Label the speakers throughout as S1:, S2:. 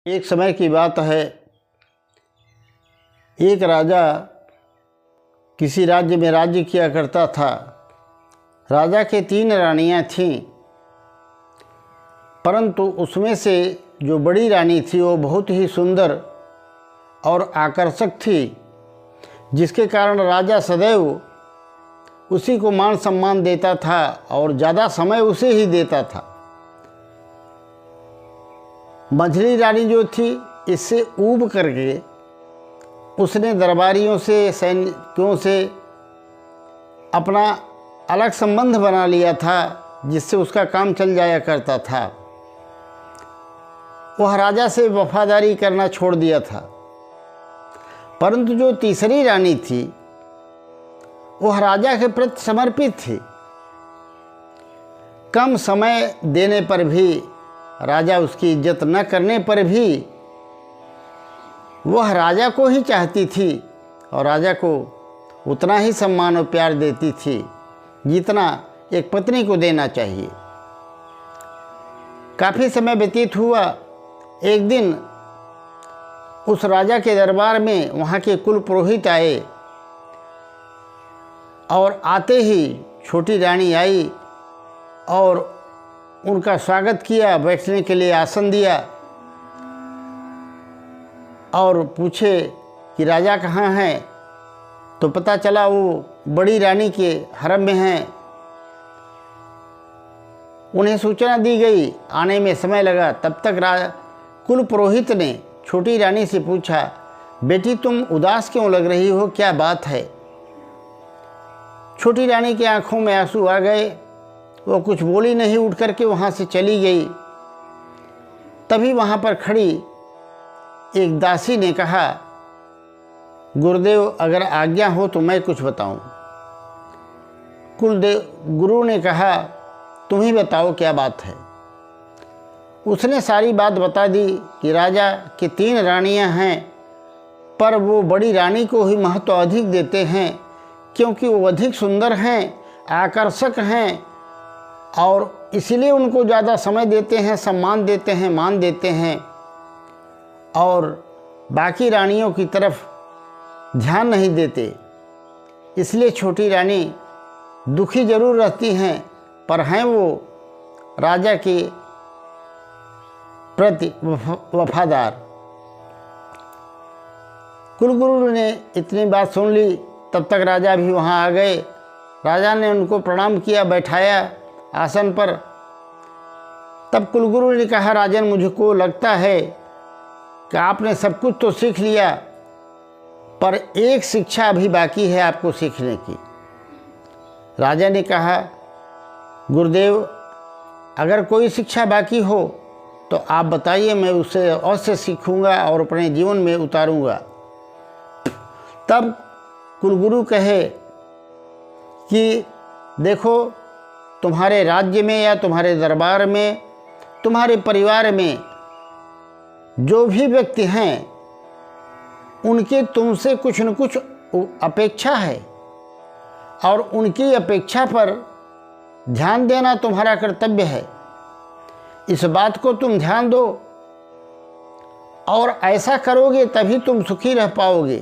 S1: एक समय की बात है, एक राजा किसी राज्य में राज्य किया करता था। राजा के 3 रानियां थीं, परंतु उसमें से जो बड़ी रानी थी वो बहुत ही सुंदर और आकर्षक थी, जिसके कारण राजा सदैव उसी को मान सम्मान देता था और ज़्यादा समय उसे ही देता था। मझली रानी जो थी, इससे ऊब करके उसने दरबारियों से, सैनिकों से अपना अलग संबंध बना लिया था, जिससे उसका काम चल जाया करता था। वह राजा से वफादारी करना छोड़ दिया था। परंतु जो तीसरी रानी थी, वह राजा के प्रति समर्पित थी। कम समय देने पर भी, राजा उसकी इज्जत न करने पर भी वह राजा को ही चाहती थी और राजा को उतना ही सम्मान और प्यार देती थी जितना एक पत्नी को देना चाहिए। काफ़ी समय व्यतीत हुआ। एक दिन उस राजा के दरबार में वहाँ के कुल पुरोहित आए और आते ही छोटी रानी आई और उनका स्वागत किया, बैठने के लिए आसन दिया और पूछे कि राजा कहाँ हैं, तो पता चला वो बड़ी रानी के हरम में हैं। उन्हें सूचना दी गई, आने में समय लगा। तब तक कुल पुरोहित ने छोटी रानी से पूछा, बेटी तुम उदास क्यों लग रही हो, क्या बात है? छोटी रानी की आंखों में आंसू आ गए। वो कुछ बोली नहीं, उठ करके वहाँ से चली गई। तभी वहाँ पर खड़ी एक दासी ने कहा, गुरुदेव अगर आज्ञा हो तो मैं कुछ बताऊं। गुरु ने कहा, तुम ही बताओ क्या बात है। उसने सारी बात बता दी कि राजा की 3 रानियां हैं, पर वो बड़ी रानी को ही महत्व अधिक देते हैं, क्योंकि वो अधिक सुंदर हैं, आकर्षक हैं और इसीलिए उनको ज़्यादा समय देते हैं, सम्मान देते हैं, मान देते हैं और बाकी रानियों की तरफ ध्यान नहीं देते। इसलिए छोटी रानी दुखी जरूर रहती हैं, पर हैं वो राजा के प्रति वफादार। कुलगुरु ने इतनी बात सुन ली। तब तक राजा भी वहाँ आ गए। राजा ने उनको प्रणाम किया, बैठाया आसन पर। तब कुलगुरु ने कहा, राजन मुझको लगता है कि आपने सब कुछ तो सीख लिया, पर एक शिक्षा अभी बाकी है आपको सीखने की। राजा ने कहा, गुरुदेव अगर कोई शिक्षा बाकी हो तो आप बताइए, मैं उससे अवश्य सीखूंगा और अपने जीवन में उतारूंगा। तब कुलगुरु कहे कि देखो, तुम्हारे राज्य में या तुम्हारे दरबार में, तुम्हारे परिवार में जो भी व्यक्ति हैं, उनके तुमसे कुछ न कुछ अपेक्षा है और उनकी अपेक्षा पर ध्यान देना तुम्हारा कर्तव्य है। इस बात को तुम ध्यान दो और ऐसा करोगे तभी तुम सुखी रह पाओगे।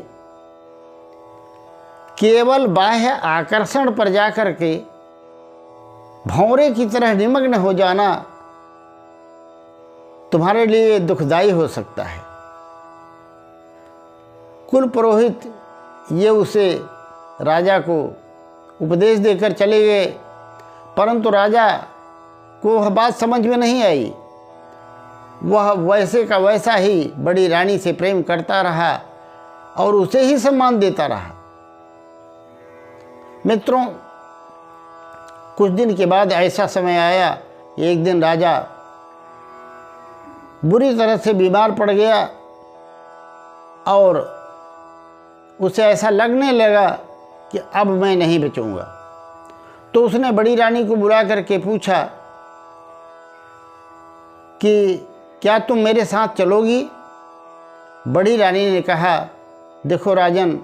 S1: केवल बाह्य आकर्षण पर जाकर के भंवरे की तरह निमग्न हो जाना तुम्हारे लिए दुखदाई हो सकता है। कुल पुरोहित ये उसे राजा को उपदेश देकर चले गए, परंतु राजा को वह बात समझ में नहीं आई। वह वैसे का वैसा ही बड़ी रानी से प्रेम करता रहा और उसे ही सम्मान देता रहा। मित्रों, कुछ दिन के बाद ऐसा समय आया, एक दिन राजा बुरी तरह से बीमार पड़ गया और उसे ऐसा लगने लगा कि अब मैं नहीं बचूंगा। तो उसने बड़ी रानी को बुला करके पूछा कि क्या तुम मेरे साथ चलोगी? बड़ी रानी ने कहा, देखो राजन,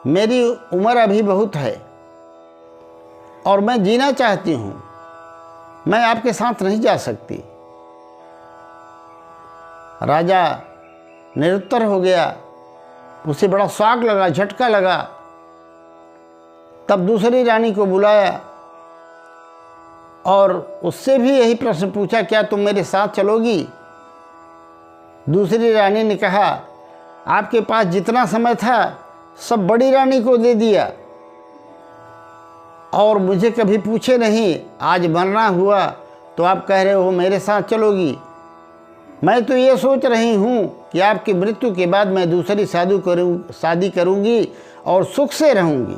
S1: मेरी उम्र अभी बहुत है और मैं जीना चाहती हूँ, मैं आपके साथ नहीं जा सकती। राजा निरुत्तर हो गया, उसे बड़ा शॉक लगा, झटका लगा। तब दूसरी रानी को बुलाया और उससे भी यही प्रश्न पूछा, क्या तुम मेरे साथ चलोगी? दूसरी रानी ने कहा, आपके पास जितना समय था सब बड़ी रानी को दे दिया और मुझे कभी पूछे नहीं। आज मरना हुआ तो आप कह रहे हो मेरे साथ चलोगी। मैं तो ये सोच रही हूँ कि आपकी मृत्यु के बाद मैं दूसरी शादी करूँगी और सुख से रहूँगी।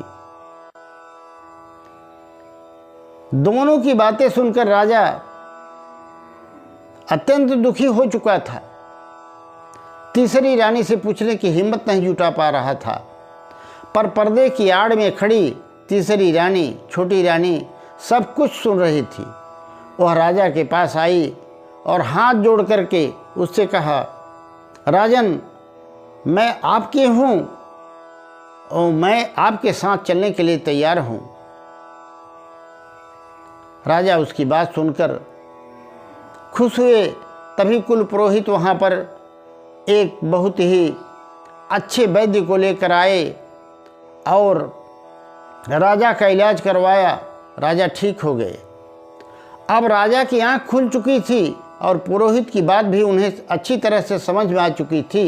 S1: दोनों की बातें सुनकर राजा अत्यंत दुखी हो चुका था। तीसरी रानी से पूछने की हिम्मत नहीं जुटा पा रहा था, पर पर्दे की आड़ में खड़ी तीसरी रानी, छोटी रानी, सब कुछ सुन रही थी। वह राजा के पास आई और हाथ जोड़ करके उससे कहा, राजन, मैं आपकी हूँ और मैं आपके साथ चलने के लिए तैयार हूँ। राजा उसकी बात सुनकर खुश हुए। तभी कुल पुरोहित वहाँ पर एक बहुत ही अच्छे वैद्य को लेकर आए और राजा का इलाज करवाया। राजा ठीक हो गए। अब राजा की आंख खुल चुकी थी और पुरोहित की बात भी उन्हें अच्छी तरह से समझ में आ चुकी थी